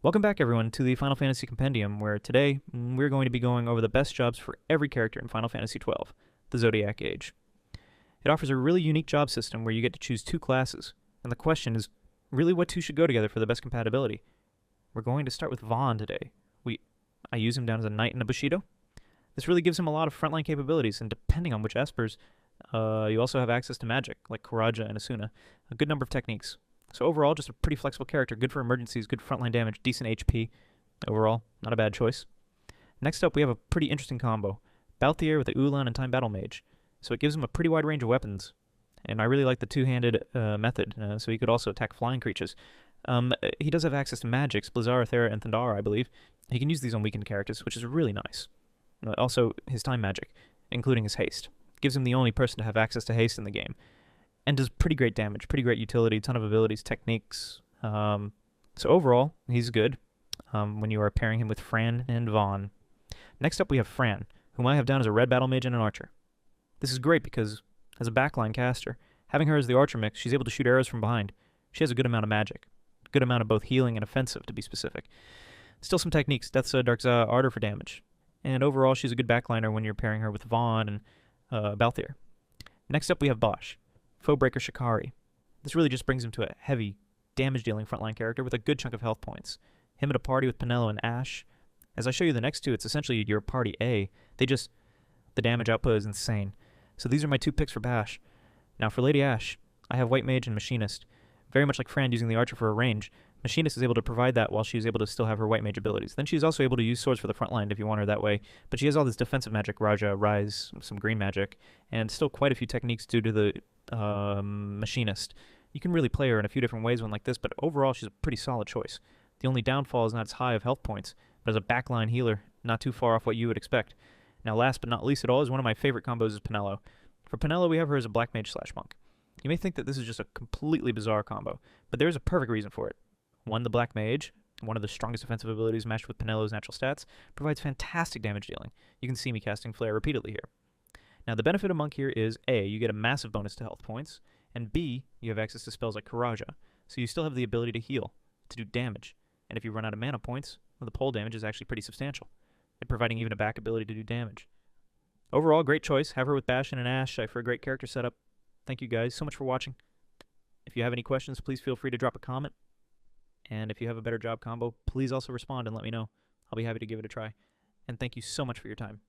Welcome back, everyone, to the Final Fantasy Compendium, where today we're going to be going over the best jobs for every character in Final Fantasy XII, the Zodiac Age. It offers a really unique job system where you get to choose two classes, and the question is really what two should go together for the best compatibility. We're going to start with Vaan today. I use him down as a knight and a Bushido. This really gives him a lot of frontline capabilities, and depending on which espers, you also have access to magic, like Karaja and Asuna, a good number of techniques. So overall, just a pretty flexible character, good for emergencies, good frontline damage, decent HP. Overall, not a bad choice. Next up, we have a pretty interesting combo. Balthier with the Uhlan and Time Battlemage. So it gives him a pretty wide range of weapons. And I really like the two-handed method, so he could also attack flying creatures. He does have access to magics, Blizzara, Thera, and Thundara, I believe. He can use these on weakened characters, which is really nice. Also, his time magic, including his haste. Gives him the only person to have access to haste in the game. And does pretty great damage, pretty great utility, ton of abilities, techniques. So overall, he's good when you are pairing him with Fran and Vaan. Next up, we have Fran, whom I have down as a red battle mage and an archer. This is great because, as a backline caster, having her as the archer mix, she's able to shoot arrows from behind. She has a good amount of magic, good amount of both healing and offensive, to be specific. Still some techniques, Death's Dark's Ardor for damage. And overall, she's a good backliner when you're pairing her with Vaan and Balthier. Next up, we have Basch, Foebreaker Shikari. This really just brings him to a heavy, damage-dealing frontline character with a good chunk of health points. Him at a party with Penelo and Ashe. As I show you the next two, it's essentially your party A. The damage output is insane. So these are my two picks for Basch. Now for Lady Ashe, I have White Mage and Machinist. Very much like Fran using the Archer for a range, Machinist is able to provide that while she's able to still have her White Mage abilities. Then she's also able to use swords for the front line if you want her that way, but she has all this defensive magic, Raja, Rise, some green magic, and still quite a few techniques due to the Machinist. You can really play her in a few different ways when like this, but overall she's a pretty solid choice. The only downfall is not as high of health points, but as a backline healer, not too far off what you would expect. Now last but not least at all is one of my favorite combos is Penelo. For Penelo, we have her as a Black Mage / Monk. You may think that this is just a completely bizarre combo, but there is a perfect reason for it. One, the Black Mage, one of the strongest offensive abilities matched with Penelo's natural stats, provides fantastic damage dealing. You can see me casting Flare repeatedly here. Now the benefit of Monk here is A, you get a massive bonus to health points, and B, you have access to spells like Karaja, so you still have the ability to heal, to do damage, and if you run out of mana points, well, the pole damage is actually pretty substantial, and providing even a back ability to do damage. Overall, great choice. Have her with Basch and an Ashe for a great character setup. Thank you guys so much for watching. If you have any questions, please feel free to drop a comment. And if you have a better job combo, please also respond and let me know. I'll be happy to give it a try. And thank you so much for your time.